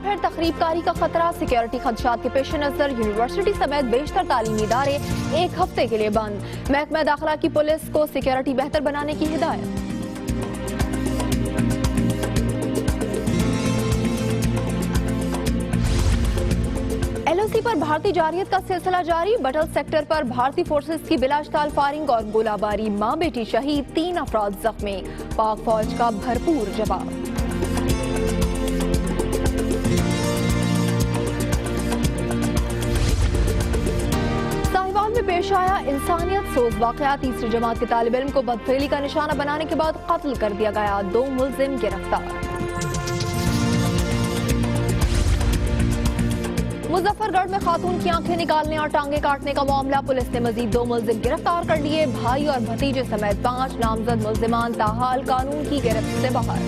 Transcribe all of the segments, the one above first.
پھر تخریب کاری کا خطرہ، سیکیورٹی خدشات کے پیش نظر یونیورسٹی سمیت بیشتر تعلیمی ادارے ایک ہفتے کے لیے بند، محکمہ داخلہ کی پولیس کو سیکیورٹی بہتر بنانے کی ہدایت۔ ایل او سی پر بھارتی جارحیت کا سلسلہ جاری، بٹل سیکٹر پر بھارتی فورسز کی بلا اشتعال فائرنگ اور گولہ باری، ماں بیٹی شہید، 3 افراد زخمی، پاک فوج کا بھرپور جواب۔ ساہیوال میں پیش آیا انسانیت سوز واقعہ، تیسری جماعت کے طالب علم کو بدفعلی کا نشانہ بنانے کے بعد قتل کر دیا گیا، 2 ملزم گرفتار۔ مظفر گڑھ میں خاتون کی آنکھیں نکالنے اور ٹانگیں کاٹنے کا معاملہ، پولیس نے مزید 2 ملزم گرفتار کر لیے، بھائی اور بھتیجے سمیت 5 نامزد ملزمان تاحال قانون کی گرفت سے باہر۔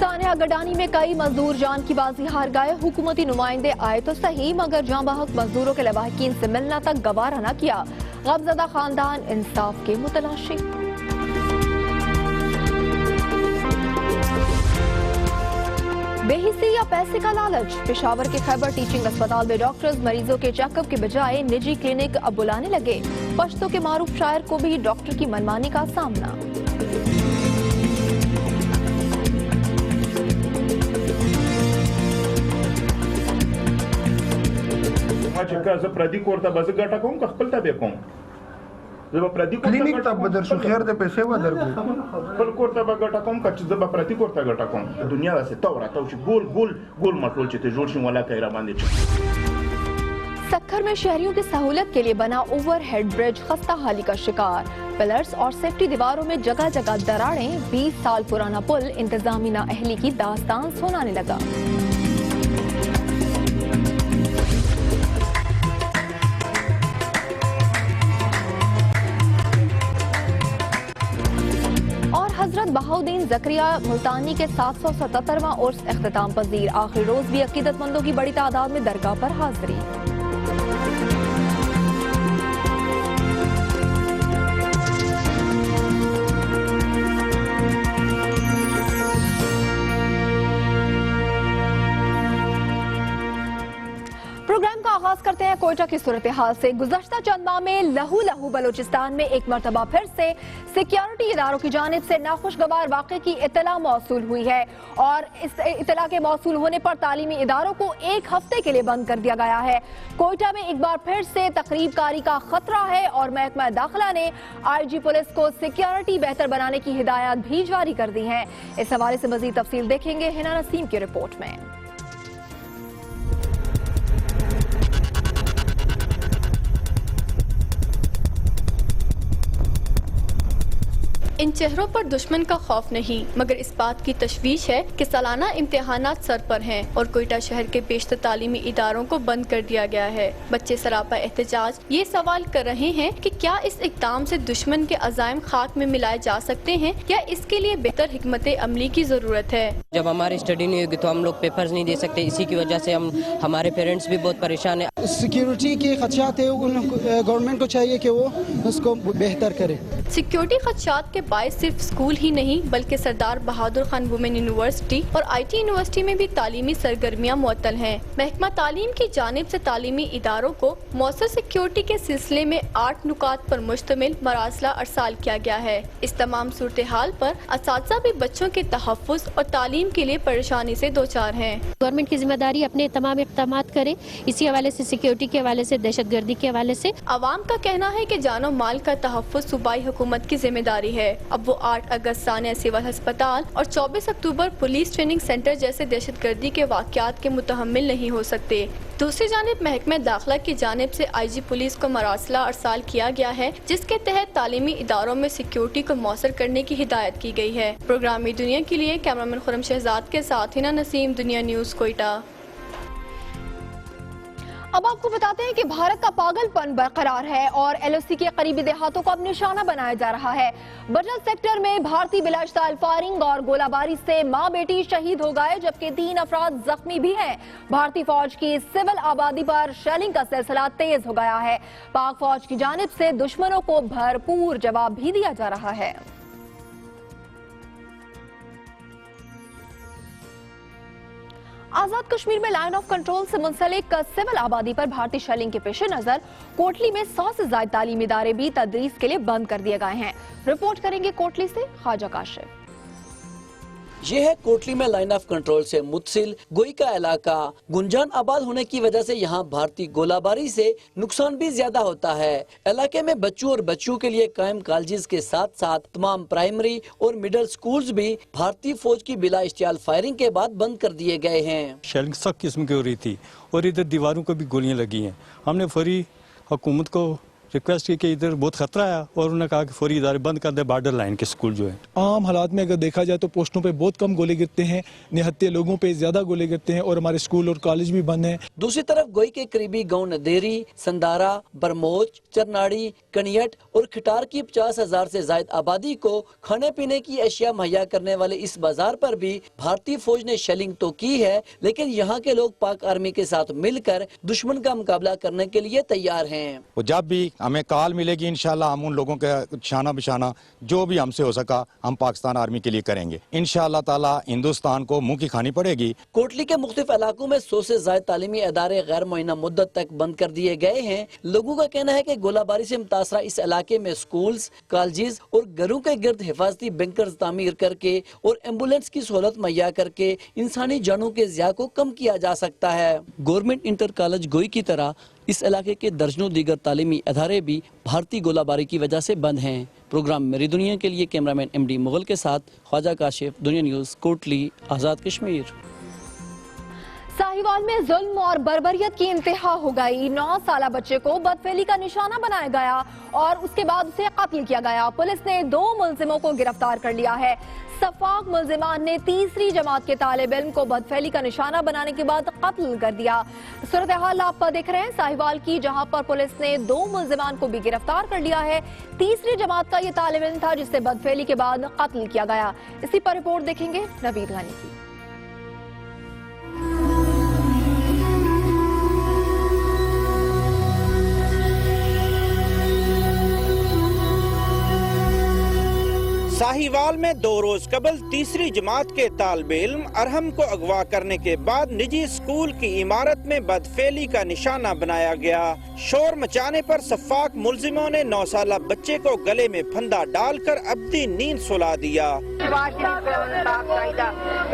سانحہ گڈانی میں کئی مزدور جان کی بازی ہار گئے، حکومتی نمائندے آئے تو صحیح مگر جاں بحق مزدوروں کے لواحقین سے ملنا تک گوارہ نہ کیا، غمزدہ خاندان انصاف کے متلاشی۔ بے حسی یا پیسے کا لالچ، پشاور کے خیبر ٹیچنگ اسپتال میں ڈاکٹرز مریضوں کے چیک اپ کے بجائے نجی کلینک اب بلانے لگے، پشتو کے معروف شاعر کو بھی ڈاکٹر کی منمانی کا سامنا۔ کلینیک ته به درشو خیر د پیسې و درکو خپل کور ته به ګټه کوم که چې زه به پردي کور ته ګټه کوم. دنیا داسې تو راتاو چې ګول مټول چې ته جوړ شي ولا کوي را باندې چي. سکھر میں شہریوں کی سہولت کے لیے بنا اوور ہیڈ برج خستہ حالی کا شکار، پلرز اور سیفٹی دیواروں میں جگہ جگہ دراڑیں، 20 سال پرانا پل انتظامی نااہلی کی داستان سنانے لگا۔ حضرت بہاؤدین زکریا ملتانی کے 777واں عرس اختتام پذیر، آخری روز بھی عقیدت مندوں کی بڑی تعداد میں درگاہ پر حاضری۔ پروگرام کا آغاز کرتے ہیں کوئٹہ کی صورتحال سے۔ گزشتہ چند ماہ میں لہو بلوچستان میں ایک مرتبہ پھر سے سیکیورٹی اداروں کی جانب سے ناخوشگوار واقعے کی اطلاع موصول ہوئی ہے اور اس اطلاع کے موصول ہونے پر تعلیمی اداروں کو ایک ہفتے کے لیے بند کر دیا گیا ہے۔ کوئٹہ میں ایک بار پھر سے تخریب کاری کا خطرہ ہے اور محکمہ داخلہ نے آئی جی پولیس کو سیکیورٹی بہتر بنانے کی ہدایات بھی جاری کر دی ہیں۔ اس حوالے سے مزید تفصیل دیکھیں گے ہنا نسیم کی رپورٹ میں۔ ان چہروں پر دشمن کا خوف نہیں مگر اس بات کی تشویش ہے کہ سالانہ امتحانات سر پر ہیں اور کوئٹہ شہر کے بیشتر تعلیمی اداروں کو بند کر دیا گیا ہے۔ بچے سراپا احتجاج یہ سوال کر رہے ہیں کہ کیا اس اقدام سے دشمن کے عزائم خاک میں ملائے جا سکتے ہیں یا اس کے لیے بہتر حکمت عملی کی ضرورت ہے۔ جب ہماری اسٹڈی نہیں ہوگی تو ہم لوگ پیپرز نہیں دے سکتے، اسی کی وجہ سے ہمارے پیرنٹس بھی بہت پریشان ہیں۔ سیکیورٹی کے خدشات ہیں، گورنمنٹ کو چاہیے کہ وہ اس کو بہتر کرے۔ سیکیورٹی خدشات کے باعث صرف اسکول ہی نہیں بلکہ سردار بہادر خان وومن یونیورسٹی اور آئی ٹی یونیورسٹی میں بھی تعلیمی سرگرمیاں معطل ہیں۔ محکمہ تعلیم کی جانب سے تعلیمی اداروں کو مؤثر سیکیورٹی کے سلسلے میں 8 نکات پر مشتمل مراسلہ ارسال کیا گیا ہے۔ اس تمام صورتحال پر اساتذہ بھی بچوں کے تحفظ اور تعلیم کے لیے پریشانی سے دوچار ہیں۔ گورنمنٹ کی ذمہ داری اپنے تمام اقدامات کرے، اسی حوالے سے سیکیورٹی کے حوالے سے، دہشت گردی کے حوالے سے۔ عوام کا کہنا ہے کہ جان و مال کا تحفظ صوبائی حکومت کی ذمہ داری ہے۔ اب وہ 8 اگست سانحہ سول ہسپتال اور 24 اکتوبر پولیس ٹریننگ سینٹر جیسے دہشت گردی کے واقعات کے متحمل نہیں ہو سکتے۔ دوسری جانب محکمہ داخلہ کی جانب سے آئی جی پولیس کو مراسلہ ارسال کیا گیا ہے جس کے تحت تعلیمی اداروں میں سیکیورٹی کو مؤثر کرنے کی ہدایت کی گئی ہے۔ پروگرامی دنیا کے لیے کیمرامین خرم شہزاد کے ساتھ ہنا نسیم، دنیا نیوز، کوئٹہ۔ اب آپ کو بتاتے ہیں کہ بھارت کا پاگل پن برقرار ہے اور ایل او سی کے قریبی دیہاتوں کو اب نشانہ بنایا جا رہا ہے۔ بٹل سیکٹر میں بھارتی بلا اشتعال فائرنگ اور گولہ باری سے ماں بیٹی شہید ہو گئے جبکہ 3 افراد زخمی بھی ہیں۔ بھارتی فوج کی سول آبادی پر شیلنگ کا سلسلہ تیز ہو گیا ہے۔ پاک فوج کی جانب سے دشمنوں کو بھرپور جواب بھی دیا جا رہا ہے۔ आजाद कश्मीर में लाइन ऑफ कंट्रोल से मुंसलिक सिविल आबादी पर भारतीय शेलिंग के पेश नजर कोटली में 100 से ज्यादा तालीमी इदारे भी तदरीस के लिए बंद कर दिए गए हैं। रिपोर्ट करेंगे कोटली से ख्वाजा काशिफ। ये है कोटली में लाइन ऑफ कंट्रोल से मुतसिल गोई का इलाका। गुंजान आबाद होने की वजह से यहाँ भारतीय गोलाबारी से नुकसान भी ज्यादा होता है। इलाके में बच्चों और बच्चों के लिए कायम कॉलेजेस के साथ साथ तमाम प्राइमरी और मिडिल स्कूल्स भी भारतीय फौज की बिला इश्तियाल फायरिंग के बाद बंद कर दिए गए हैं। शेलिंग सख्त किस्म की हो रही थी और इधर दीवारों को भी गोलियां लगी हैं। हमने फौरी हुकूमत को रिक्वेस्ट की कि इधर बहुत खतरा है और उन्होंने कहा कि फौरी इदारे बंद कर दे बॉर्डर लाइन के स्कूल जो है। आम हालात में अगर देखा जाए तो पोस्टों पे बहुत कम गोले गिरते हैं, निहत्ते लोगों पे ज्यादा गोले गिरते हैं और हमारे स्कूल और कॉलेज भी बंद हैं। दूसरी तरफ गोई के करीबी गांव नदेरी, संदारा, बरमोच, चरनाड़ी, कनियट और खिटार की 50,000 से ज्यादा आबादी को खाने पीने की अशिया मुहैया करने वाले इस बाजार पर भी भारतीय फौज ने शेलिंग तो की है, लेकिन यहाँ के लोग पाक आर्मी के साथ मिलकर दुश्मन का मुकाबला करने के लिए तैयार हैं। जब भी हमें कॉल मिलेगी इंशाल्लाह हम उन लोगों के शाना बिशाना जो भी हमसे हो सका हम पाकिस्तान आर्मी के लिए करेंगे। इंशाल्लाह ताला हिंदुस्तान को मुंह की खानी पड़ेगी। कोटली के मुख्तलिफ इलाकों में 100 से ज्यादा तालीमी अदारे गैर मुअय्यना मुद्दत तक बंद कर दिए गए हैं। लोगों का कहना है कि गोलाबारी से मुतासरा इस इलाके में स्कूल्स, कॉलेजेस और घरों के गिर्द हिफाजती बैंकर्स तामीर करके और एम्बुलेंस की सहूलत मुहैया करके इंसानी जानों के ज़िया को कम किया जा सकता है। गवर्नमेंट इंटर कॉलेज गोई की तरह इस इलाके के दर्जनों दीगर तालीमी अदारे भी भारतीय गोलाबारी की वजह से बंद हैं। प्रोग्राम मेरी दुनिया के लिए कैमरामैन MD मुगल के साथ ख्वाजा काशिफ, दुनिया न्यूज़, कोटली, आज़ाद कश्मीर। साहिवाल में जुल्म और बर्बरियत की इंतहा हो गई। 9 साला बच्चे को बदफेली का निशाना बनाया गया और उसके बाद उसे कत्ल किया गया। पुलिस ने 2 मुलजिमों को गिरफ्तार कर लिया है। सफाक मुलजिमान ने तीसरी जमात के तालिब इल्म को बदफेली का निशाना बनाने के बाद कत्ल कर दिया। सूरत हाल आप देख रहे हैं साहिवाल की, जहां पर पुलिस ने 2 मुलजिमान को भी गिरफ्तार कर लिया है। तीसरी जमात का ये तालिब इल्म था जिसे बदफेली के बाद कत्ल किया गया। इसी पर रिपोर्ट देखेंगे नवीद गानी की। साहिवाल में 2 रोज कबल तीसरी जमात के तालिब इल्म अरहम को अगवा करने के बाद निजी स्कूल की इमारत में बदफेली का निशाना बनाया गया। शोर मचाने पर सफाक मुलजिमों ने 9 साला बच्चे को गले में फंदा डालकर अब्दी नींद सुला दिया।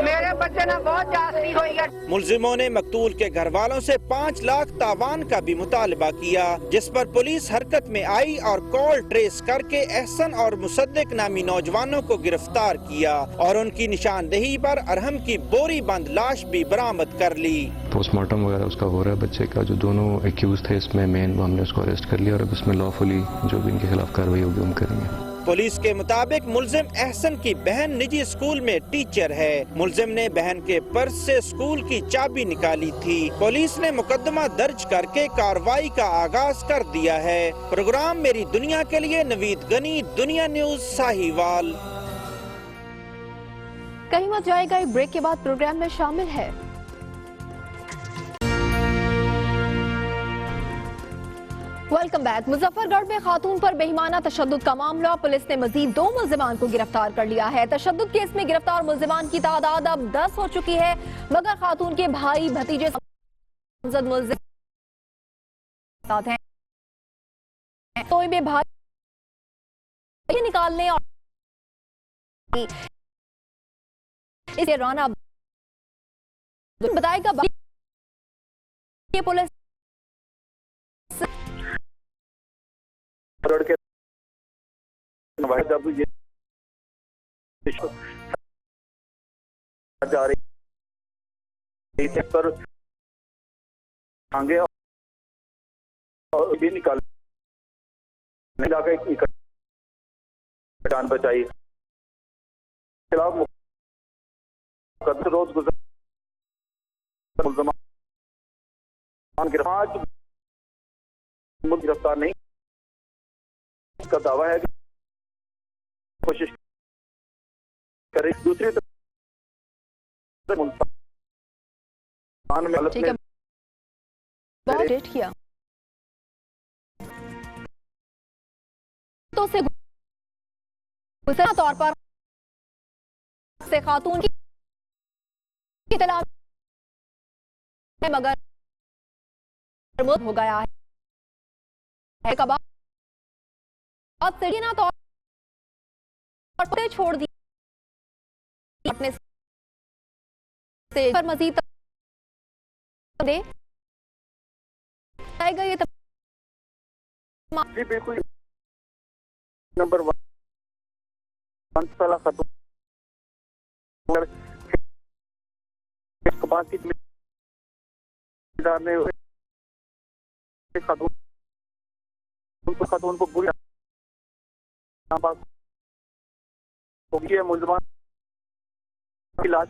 मेरे बच्चे ने बहुत जास्ती हुई है। मुलजिमों ने मकतूल के घर वालों से 5 लाख तावान का भी मुतालबा किया, जिस पर पुलिस हरकत में आई और कॉल ट्रेस करके एहसन और मुसद्दिक नामी नौजवानों को गिरफ्तार किया और उनकी निशानदेही पर अरहम की बोरी बंद लाश भी बरामद कर ली। पोस्टमार्टम वगैरह उसका हो रहा है बच्चे का। जो दोनों एक्यूज थे इसमें मेन, हमने उसको अरेस्ट कर लिया और अब इसमें लॉफुली जो भी इनके खिलाफ कार्रवाई होगी हम करेंगे। पुलिस के मुताबिक मुलजिम एहसन की बहन निजी स्कूल में टीचर है। मुलजिम ने बहन के पर्स से स्कूल की चाबी निकाली थी। पुलिस ने मुकदमा दर्ज करके कार्रवाई का आगाज कर दिया है। प्रोग्राम मेरी दुनिया के लिए नवीद गनी, दुनिया न्यूज, साहिवाल। कहीं मत जाएगा, एक ब्रेक के बाद प्रोग्राम में शामिल है। Welcome back. मुजफ्फरगढ़ में खातून पर बेईमाना तशद्दुद का मामला, पुलिस ने मजीद 2 मुलजिमान को गिरफ्तार कर लिया है। तशद्दुद केस में गिरफ्तार मुलजिमान की तादाद अब 10 हो चुकी है, मगर खातून के भाई भतीजे मुलजिम साथ हैं। तो में भाई निकालने और इसे राना बताएगा पुलिस के जा रही थी पर आगे और भी निकाल जान बचाई। खिलाफ रोज गुजर गिरफ्तार नहीं का दावा है कि कोशिश करे। दूसरी तरफ किया तो से तौर पर से खातून की तलाश मगर हो गया है। कबाब सीढ़ी तौर पर छोड़ दी अपने पर मजीद दे गई जी बिल्कुल नंबर 1 साला खतून कपास की ने खातून को बुरी मुलजमान की लाश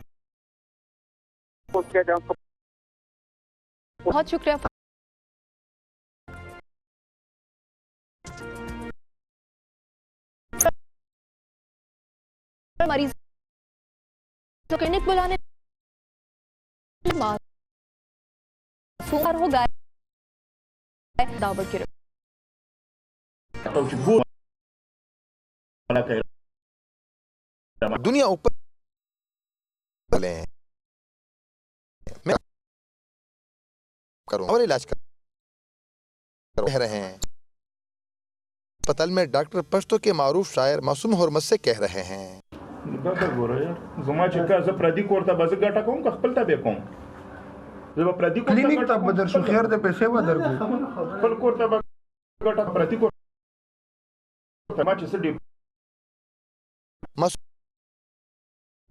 बहुत शुक्रिया। मरीज तो क्लिनिक बुलाने हो गए दावत की दुनिया ऊपर मैं करूं और इलाज कर रहे हैं। अस्पताल में डॉक्टर पश्तो के मारूफ शायर मासूम हुर्मत से कह रहे हैं क्लिनिक तब बदर शो खैर दे पैसे बदर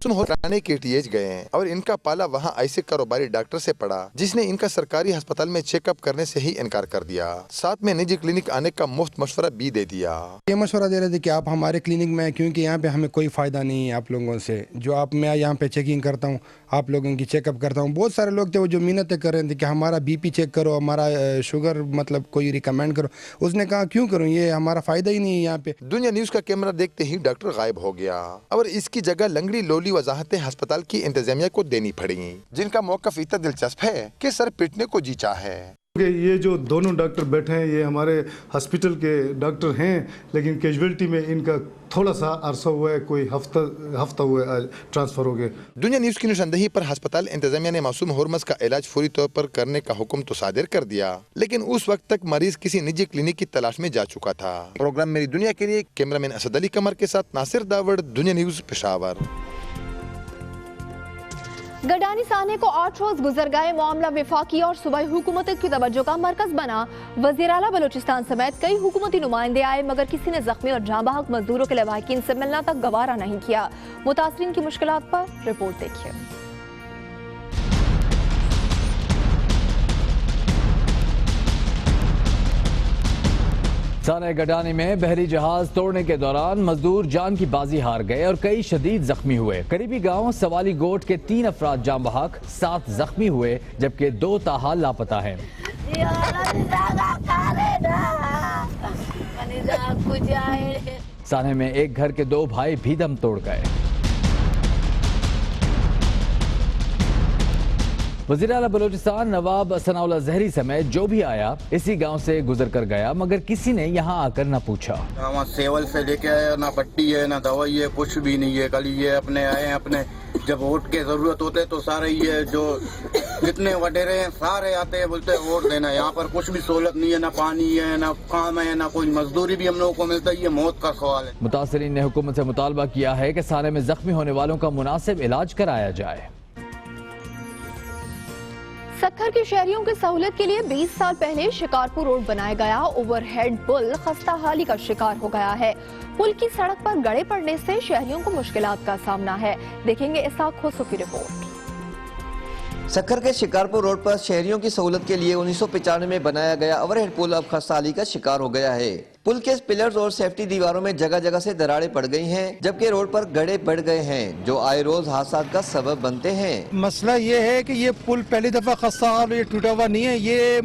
होने के टीएच गए हैं और इनका पाला वहां ऐसे कारोबारी डॉक्टर से पड़ा जिसने इनका सरकारी अस्पताल में चेकअप करने से ही इनकार कर दिया, साथ में निजी क्लिनिक आने का मुफ्त मशवरा भी दे दिया। ये मशवरा दे रहे थे कि आप हमारे क्लिनिक में, क्योंकि यहाँ पे हमें कोई फ़ायदा नहीं है आप लोगों से, जो आप मैं यहाँ पे चेकिंग करता हूँ, आप लोगों की चेकअप करता हूँ। बहुत सारे लोग थे वो जो मिन्नतें कर रहे थे कि हमारा बीपी चेक करो, हमारा शुगर मतलब कोई रिकमेंड करो। उसने कहा क्यों करूँ, ये हमारा फ़ायदा ही नहीं है यहाँ पे। दुनिया न्यूज़ का कैमरा देखते ही डॉक्टर गायब हो गया और इसकी जगह लंगड़ी लोली वजाहतें अस्पताल की इंतजामिया को देनी पड़ी, जिनका मौकफ इतना दिलचस्प है कि सर पिटने को जी चाहे। ये जो दोनों डॉक्टर बैठे हैं ये हमारे हॉस्पिटल के डॉक्टर हैं, लेकिन कैजुअलिटी में इनका थोड़ा सा अरसा हुआ है, कोई हफ्ता हुआ है ट्रांसफर हो गए। दुनिया न्यूज़ की निशानदेही पर अस्पताल इंतजामिया ने मासूम हुर्मस का इलाज फौरी तौर पर करने का हुक्म तो सादिर कर दिया, लेकिन उस वक्त तक मरीज किसी निजी क्लिनिक की तलाश में जा चुका था। प्रोग्राम मेरी दुनिया के लिए कैमरामैन असद अली कमर के साथ नासिर दावड़, दुनिया न्यूज़ पेशावर। गडानी साने को 8 रोज गुजर गए, मामला वफाकी और सूबाई हुकूमत की तवज्जो का मरकज बना। वज़ीर आला बलूचिस्तान समेत कई हुकूमती नुमाइंदे आए मगर किसी ने जख्मी और जाँ बहक मजदूरों के लवाहिकीन से मिलना तक गवारा नहीं किया। मुतासरीन की मुश्किलात पर रिपोर्ट देखिए। साने गडानी में बहरी जहाज तोड़ने के दौरान मजदूर जान की बाजी हार गए और कई शदीद जख्मी हुए। करीबी गांव सवाली गोट के 3 अफराद जान बहक, 7 जख्मी हुए जबकि 2 ताहाल लापता हैं। साने में एक घर के 2 भाई भी दम तोड़ गए। वज़ीर आला बलूचिस्तान नवाब सनाउल्लाह ज़हरी समेत जो भी आया इसी गांव से गुजर कर गया मगर किसी ने यहाँ आकर न पूछा। वहाँ सेवल से लेके आया, ना पट्टी है ना दवाई है, कुछ भी नहीं है। कल ये अपने आए हैं, अपने जब वोट के जरूरत होते तो सारे ये जो जितने वडेरे हैं सारे आते हैं, बोलते हैं वोट देना। यहाँ पर कुछ भी सहूलत नहीं है, ना पानी है, ना काम है, ना कोई मजदूरी भी हम लोगों को मिलता है। ये मौत का सवाल है। मुतासरीन ने हुकूमत से मुतालबा किया है कि साने में जख्मी होने वालों का मुनासिब इलाज कराया जाए। सक्खर के शहरियों की सहूलत के लिए 20 साल पहले शिकारपुर रोड बनाया गया ओवरहेड पुल खस्ता हाली का शिकार हो गया है। पुल की सड़क पर गड़े पड़ने से शहरियों को मुश्किलात का सामना है। देखेंगे इसाक खोसो की रिपोर्ट। सक्खर के शिकारपुर रोड पर शहरियों की सहूलत के लिए 1995 में बनाया गया ओवरहेड पुल अब खस्ता हाली का शिकार हो गया है। पुल के पिलर्स और सेफ्टी दीवारों में जगह जगह से दरारें पड़ गई हैं, जबकि रोड पर गड्ढे पड़ गए हैं जो आए रोज हादसा का सबब बनते हैं। मसला ये है कि ये पुल पहली दफा खस्ता हाल ये टूटा हुआ नहीं है, ये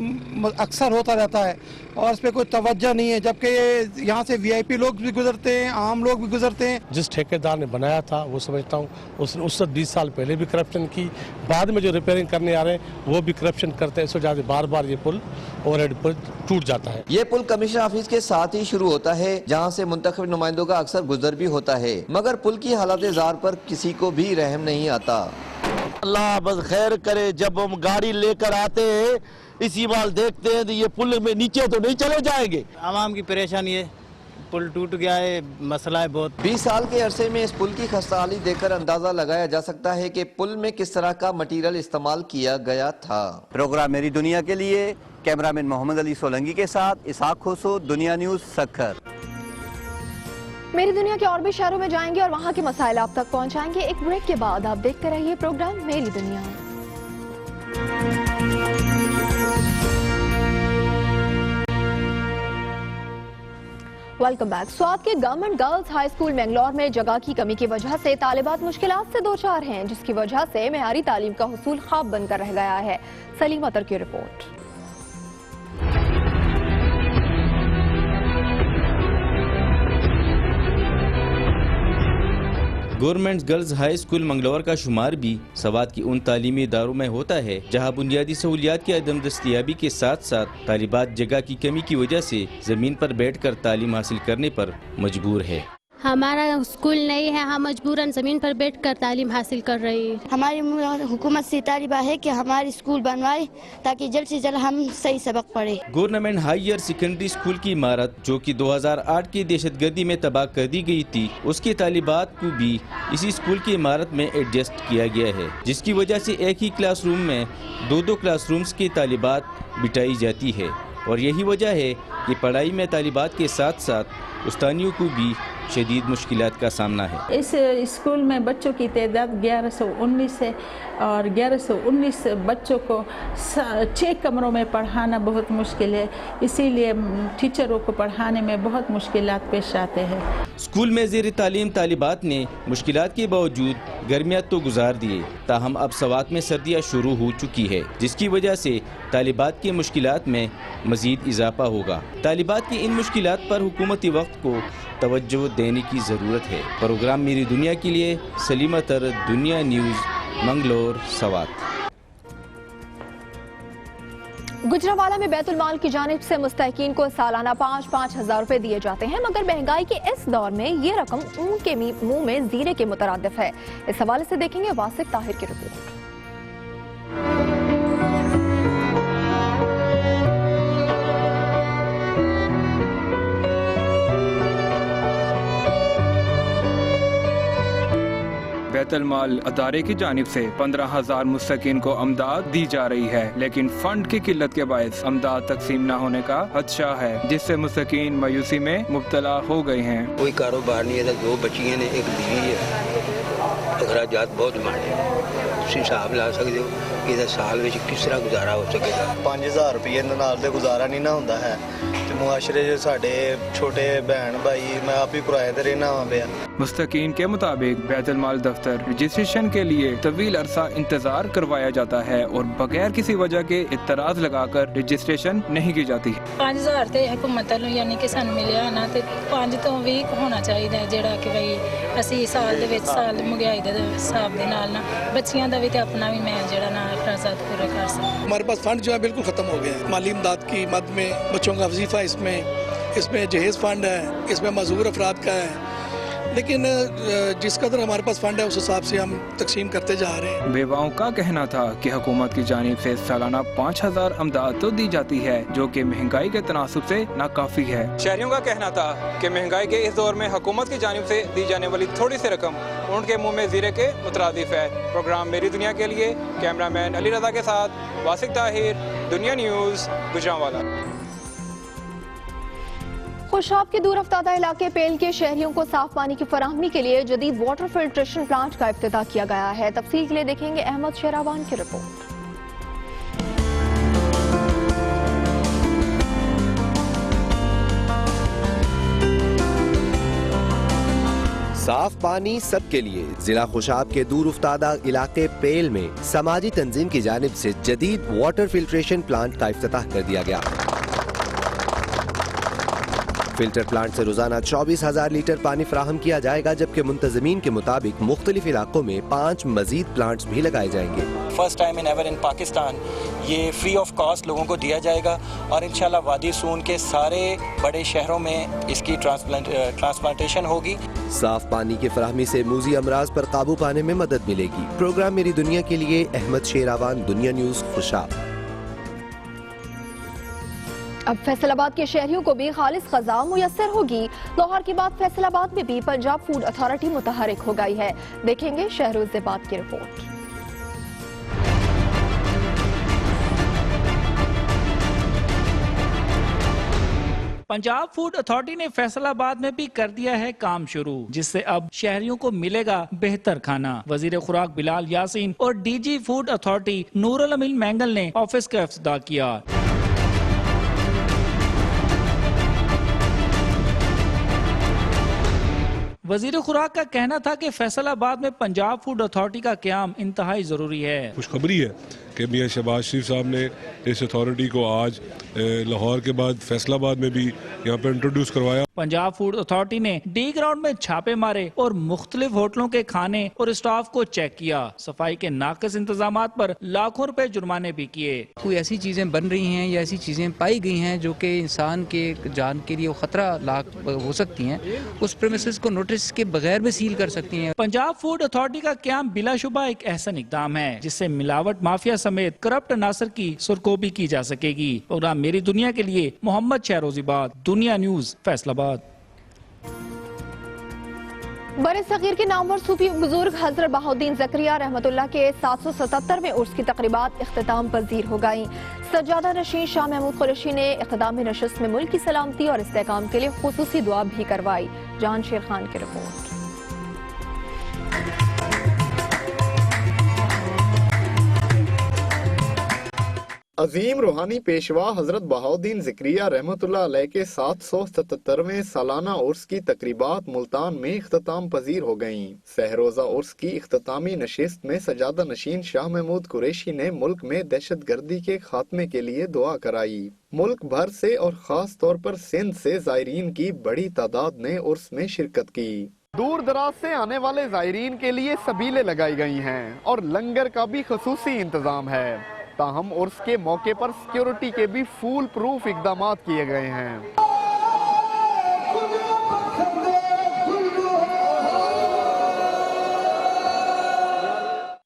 अक्सर होता रहता है और इस पे कोई तवज्जो नहीं है, जबकि यहाँ से वीआईपी लोग भी गुजरते हैं, आम लोग भी गुजरते हैं। जिस ठेकेदार ने बनाया था वो समझता हूँ उसने उससे 20 साल पहले भी करप्शन की, बाद में जो रिपेयरिंग करने आ रहे हैं वो भी करप्शन करते हैं, इस वजह से बार बार ये पुल ओवरहेड पुल टूट जाता है। ये पुल कमिश्नर ऑफिस के साथ ही शुरू होता है जहाँ से मुंतखब नुमाइंदों का अक्सर गुजर भी होता है, मगर पुल की हालत जार पर किसी को भी रहम नहीं आता। अल्लाह बस खैर करे। जब हम गाड़ी लेकर आते हैं इसी बार देखते हैं तो ये पुल में नीचे तो नहीं चले जाएंगे। आवाम की परेशानी है, पुल टूट गया है, मसला है बहुत। 20 साल के अरसे में इस पुल की खस्ताहाली देखकर अंदाजा लगाया जा सकता है कि पुल में किस तरह का मटीरियल इस्तेमाल किया गया था। प्रोग्राम मेरी दुनिया के लिए कैमरामैन मोहम्मद अली सोलंगी के साथ इसहाक खोसो, दुनिया न्यूज, सक्खर। मेरी दुनिया के और भी शहरों में जाएंगे और वहां के मसाइल आप तक पहुंचाएंगे। एक ब्रेक के बाद आप देखते रहिए प्रोग्राम मेरी दुनिया। Welcome back. स्वात के government girls high school Manglawar में जगह की कमी की वजह से तालिबात मुश्किलात से दो चार हैं, जिसकी वजह से मेयारी तालीम का हुसूल ख्वाब बनकर रह गया है। सलीम अतर की रिपोर्ट। Government girls high school Mangalore का शुमार भी सवात की उन तालीमी इदारों में होता है जहां बुनियादी सहूलियात की अदम दस्तियाबी के साथ साथ तालिबात जगह की कमी की वजह से ज़मीन पर बैठकर तालीम हासिल करने पर मजबूर है। हमारा स्कूल नहीं है, हम मजबूरन ज़मीन पर बैठकर तालीम हासिल कर रहे हैं। हमारी हुकूमत से तालिबा है कि हमारी स्कूल बनवाए ताकि जल्द से जल्द हम सही सबक पढ़े। गवर्नमेंट हायर सेकेंडरी स्कूल की इमारत जो कि 2008 की दहशतगर्दी में तबाह कर दी गई थी, उसकी तालिबात को भी इसी स्कूल की इमारत में एडजस्ट किया गया है, जिसकी वजह से एक ही क्लासरूम में दो क्लासरूम्स की तालिबात बिठाई जाती है। और यही वजह है कि पढ़ाई में तालिबात के साथ साथ उस्तानियों को भी शदीद मुश्किलात का सामना है। इस स्कूल में बच्चों की तादाद 1119 है और 1119 बच्चों को 6 कमरों में पढ़ाना बहुत मुश्किल है, इसीलिए टीचरों को पढ़ाने में बहुत मुश्किलात पेश आते हैं। स्कूल में ज़ेर तालीम तालिबात ने मुश्किलात के बावजूद गर्मियाँ तो गुजार दिए, ताहम अब सवात में सर्दियाँ शुरू हो चुकी है, जिसकी वजह से तालिबात की मुश्किलात में मज़ीद इजाफा होगा। तालिबात की इन मुश्किलात पर हुकूमती वक्त को तवज्जो देने की ज़रूरत है। प्रोग्राम मेरी दुनिया के लिए सलीम अतर, दुनिया न्यूज़, मंगलोर, सवात। गुजरावाला में बैतुल माल की जानिब से मुस्तहकीन को सालाना 5-5 हज़ार रुपए दिए जाते हैं, मगर महंगाई के इस दौर में ये रकम ऊन के मुंह में जीरे के मुतरादिफ है। इस हवाले से देखेंगे वासिक ताहिर की रिपोर्ट। बैतुल माल अदारे की जानिब से 15,000 मुस्तकीन को अमदाद दी जा रही है, लेकिन फंड की किल्लत के बायस अमदाद तकसीम न होने का खदशा है, जिससे मुस्तकीन मायूसी में मुब्तला हो गए हैं। कोई कारोबार नहीं है, 2 बच्चियां ने, 1 बीवी है, अखराजात बहुत माड़े हिसाब ला सकते हो कि साल में किस तरह गुजारा हो सकेगा। 5,000 रुपये नाल ते गुजारा नहीं ना होंदा है ते मुआशरे च साडे छोटे बहन भाई मैं आप ही किराए ते रहना पिया। मुस्तकीन के मुताबिक बैतुल माल दफ्तर रजिस्ट्रेशन के लिए तवील अरसा इंतजार करवाया जाता है और बगैर किसी वजह के इतराज लगाकर रजिस्ट्रेशन नहीं की जाती। 5,000 ते हुकूमत वालों यानी कि सानू मिलिया ना ते 5 तो 20 होना चाहिए, जेड़ा कि भाई असी साल दे विच साल महंगाई दे हिसाब दे नाल ना बच्चियां दा भी ते अपना भी मैं जेड़ा ना अखराजात पूरे कर सकूं। हमारे पास फंड जो है बिल्कुल खत्म हो गया है। माली इमदाद की मद में बच्चों का वजीफा, इसमें जहेज फंड है, इसमें मजदूर अफराद का है, लेकिन जिस कदर हमारे पास फंड है उस हिसाब से हम तकसीम करते जा रहे हैं। बेवाओं का कहना था कि हुकूमत की जानिब से सालाना 5,000 अमदाद तो दी जाती है, जो कि महंगाई के तनासुब से नाकाफी है। शहरियों का कहना था कि महंगाई के इस दौर में हुकूमत की जानिब से दी जाने वाली थोड़ी सी रकम उनके मुंह में जीरे के मुतरादिफ है। प्रोग्राम मेरी दुनिया के लिए कैमरामैन अली रजा के साथ वासिक ताहिर, दुनिया न्यूज़, गुजरांवाला। खुशाब के दूर अफ्तादा इलाके पेल के शहरियों को साफ पानी की फराहमी के लिए जदीद वाटर फिल्ट्रेशन प्लांट का इफ्तिताह किया गया है। तफसील के लिए देखेंगे अहमद शेरावान की रिपोर्ट। साफ पानी सबके लिए जिला खुशाब के दूर अफ्तादा इलाके पेल में समाजी तंजीम की जानिब से जदीद वाटर फिल्ट्रेशन प्लांट का इफ्तिताह कर दिया गया। फिल्टर प्लांट से रोजाना 24,000 लीटर पानी फराहम किया जाएगा, जबकि मुंतजमीन के मुताबिक मुख्तलिफ इलाकों में 5 मजीद प्लांट्स भी लगाए जाएंगे। First time in ever in Pakistan ये फ्री ऑफ कॉस्ट लोगों को दिया जाएगा और इंशाल्लाह वादी सून के सारे बड़े शहरों में इसकी ट्रांसप्लांटेशन होगी। साफ पानी की फराहमी से मूजी अमराज पर काबू पाने में मदद मिलेगी। प्रोग्राम मेरी दुनिया के लिए अहमद शेरावान, दुनिया न्यूज, खुशाब। अब फैसलाबाद के शहरियों को भी खालिस ग़ज़ा मुयस्सर होगी। लाहौर के बाद फैसलाबाद में भी पंजाब फूड अथॉरिटी मुतहरिक हो गई है। देखेंगे शहरोज़ बात की रिपोर्ट। पंजाब फूड अथॉरिटी ने फैसलाबाद में भी कर दिया है काम शुरू, जिससे अब शहरियों को मिलेगा बेहतर खाना। वजीर खुराक बिलाल यासीन और डीजी फूड अथॉरिटी नूरुल अमीन मैंगल ने ऑफिस का इफ्तिताह किया। वजीर खुराक का कहना था कि फैसलाबाद में पंजाब फूड अथॉरिटी का क़याम इंतहाई जरूरी है। खुशखबरी है कि मियां शहबाज शरीफ साहब ने इस अथॉरिटी को आज लाहौर के बाद फैसलाबाद में भी यहाँ पे इंट्रोड्यूस करवाया। पंजाब फूड अथॉरिटी ने डी ग्राउंड में छापे मारे और मुख्तलिफ होटलों के खाने और स्टाफ को चेक किया। सफाई के नाक़िस इंतजामात पर लाखों रुपए जुर्माने भी किए। कोई ऐसी चीजें बन रही हैं या ऐसी चीजें पाई गई हैं जो कि इंसान के जान के लिए खतरा लाक हो सकती हैं, उस प्रेमिसेस को नोटिस के बगैर भी सील कर सकती हैं। पंजाब फूड अथॉरिटी का क़याम बिलाशुबा एक एहसन इक़दाम है, जिससे मिलावट माफिया समेत करप्ट अनासर की सुरकोबी की जा सकेगी। प्रोग्राम मेरी दुनिया के लिए मोहम्मद शहरोज़ीबाद, दुनिया न्यूज, फैसलाबाद। बरे सगीर के नामवर सूफी बुजुर्ग हजरत बहाउद्दीन ज़करिया रहमतुल्लाह के 777वें उर्स की तकरीबात इख्तिताम पजीर हो गईं। सज्जादा नशीन शाह महमूद कुरैशी ने इख्तितामी नशिस्त में मुल्क की सलामती और इस्तेहकाम के लिए खुसूसी दुआ भी करवाई। जान शेर खान की रिपोर्ट। अजीम रूहानी पेशवा हजरत बहाउद्दीन ज़करिया रहमतुल्लाह अलैह के 777वें सालाना उर्स की तकरीबात मुल्तान में इख्तिताम पजीर हो गयीं। सहरोजा उर्स की इख्तितामी नशिस्त में सजादा नशीन शाह महमूद कुरैशी ने मुल्क में दहशत गर्दी के खात्मे के लिए दुआ कराई। मुल्क भर से और खास तौर पर सिंध से ज़ायरीन की बड़ी तादाद ने उर्स में शिरकत की। दूर दराज से आने वाले ज़ायरीन के लिए सबीलें लगाई गई हैं और लंगर का भी खसूसी इंतजाम है। ताहम उर्स के मौके पर सिक्योरिटी के भी फूल प्रूफ इक़दाम किए गए हैं।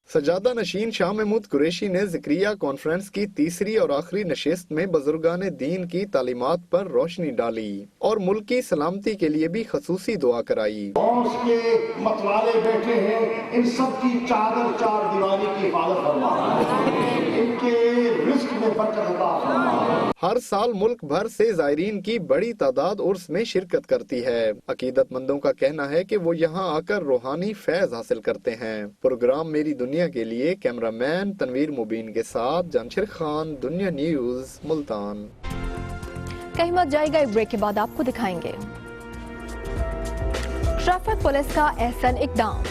सजादा नशीन शाह महमूद कुरैशी ने ज़करिया कॉन्फ्रेंस की तीसरी और आखिरी नशिस्त में बुजुर्गान दीन की तालीमात पर रोशनी डाली और मुल्क की सलामती के लिए भी खसूसी दुआ कराई। के मतवाले बैठे हैं, इन सब की चादर चार दीवारी की हिफाजत फरमा, इनके रिस्क में बरकत अता फरमा। हर साल मुल्क भर से ज़ायरीन की बड़ी तादाद उर्स में शिरकत करती है। अकीदतमंदों का कहना है कि वो यहाँ आकर रूहानी फैज हासिल करते हैं। प्रोग्राम मेरी दुनिया के लिए कैमरामैन तनवीर मुबीन के साथ जानशेर खान, दुनिया न्यूज, मुल्तान। कहीं मत जाएगा, एक ब्रेक के बाद आपको दिखाएंगे ट्रैफिक पुलिस का एहसन इक़दाम।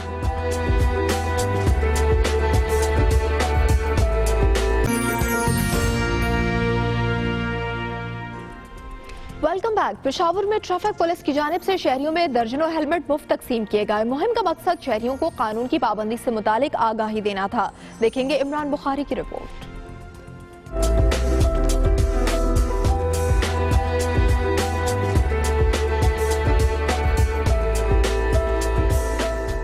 Welcome back. पेशावर में ट्रैफिक पुलिस की जानिब से शहरियों में दर्जनों हेलमेट मुफ्त तकसीम किए गए। मुहिम का मकसद शहरियों को कानून की पाबंदी से मुतालिक आगाही देना था। देखेंगे इमरान बुखारी की रिपोर्ट।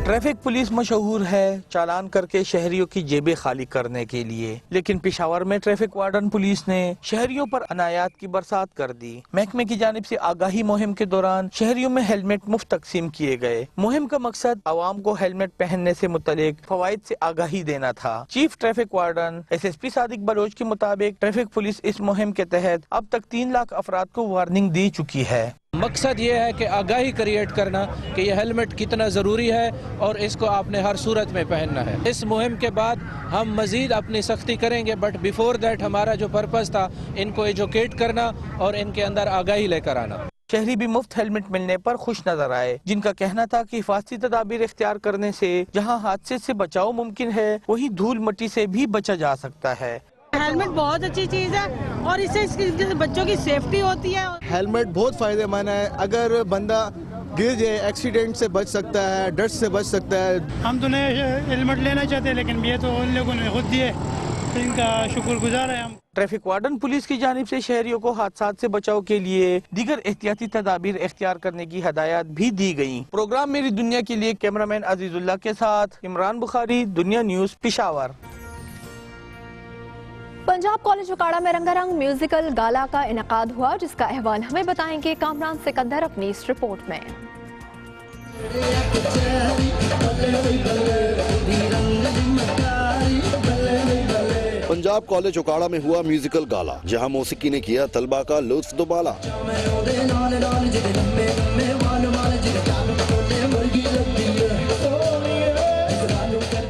ट्रैफिक पुलिस मशहूर है चालान करके शहरियों की जेबें खाली करने के लिए, लेकिन पेशावर में ट्रैफिक वार्डन पुलिस ने शहरियों पर अनायात की बरसात कर दी। महकमे की जानिब से आगाही मुहिम के दौरान शहरियों में हेलमेट मुफ्त तकसीम किए गए। मुहिम का मकसद आवाम को हेलमेट पहनने से मुतल्लिक फवाइद से आगाही देना था। Chief traffic warden SSP Sadiq Baloch के मुताबिक ट्रैफिक पुलिस इस मुहिम के तहत अब तक 3 लाख अफराद को वार्निंग दे चुकी है। मकसद ये है कि आगाही क्रिएट करना कि यह हेलमेट कितना ज़रूरी है और इसको आपने हर सूरत में पहनना है। इस मुहिम के बाद हम मज़ीद अपनी सख्ती करेंगे, बट बिफोर दैट हमारा जो पर्पज़ था इनको एजुकेट करना और इनके अंदर आगाही लेकर आना। शहरी भी मुफ्त हेलमेट मिलने पर खुश नजर आए, जिनका कहना था कि हिफाजती तदाबीर इख्तियार करने से जहाँ हादसे से बचाव मुमकिन है, वहीं धूल मट्टी से भी बचा जा सकता है। हेलमेट बहुत अच्छी चीज़ है और इससे बच्चों की सेफ्टी होती है। हेलमेट बहुत फायदेमंद है, अगर बंदा गिर जाए एक्सीडेंट से बच सकता है, डस्ट से बच सकता है। हम तो नहीं हेलमेट लेना चाहते लेकिन ये तो उन लोगों ने खुद दिए, तो इनका शुक्रगुजार है हम। ट्रैफिक वार्डन पुलिस की जानिब से शहरियों को हादसात से बचाव के लिए दीगर एहतियाती तदाबीर इख्तियार करने की हदायत भी दी गई। प्रोग्राम मेरी दुनिया के लिए कैमरामैन अजीजुल्लाह के साथ इमरान बुखारी, दुनिया न्यूज़, पेशावर। पंजाब कॉलेज उकाड़ा में रंगारंग म्यूजिकल गाला का इनेकाद हुआ, जिसका अहवाल हमें बताएंगे कामरान सिकंदर अपनी इस रिपोर्ट में। पंजाब कॉलेज उकाड़ा में हुआ म्यूजिकल गाला, जहां मौसीकी ने किया तलबा का लुत्फ दुबाला।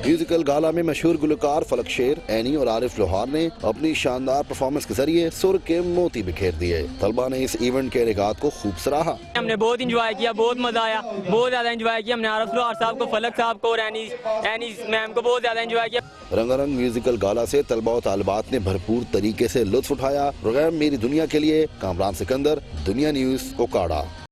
म्यूजिकल गाला में मशहूर गुलकार फलक शेर, एनी और आरिफ लोहार ने अपनी शानदार परफॉर्मेंस के जरिए सुर के मोती बिखेर दिए। तलबा ने इस इवेंट के इनेकाद को खूब सराहा। हमने बहुत इंजॉय किया, बहुत मजा आया, बहुत ज्यादा इंजॉय किया। हमने आरिफ लोहार साहब को, फलक साहब को और एनी मैम को बहुत ज्यादा इंजॉय किया। रंगारंग म्यूजिकल गाला से तलबा और तालिबात ने भरपूर तरीके से लुत्फ उठाया। प्रोग्राम मेरी दुनिया के लिए कामरान सिकंदर, दुनिया न्यूज़, उकाड़ा।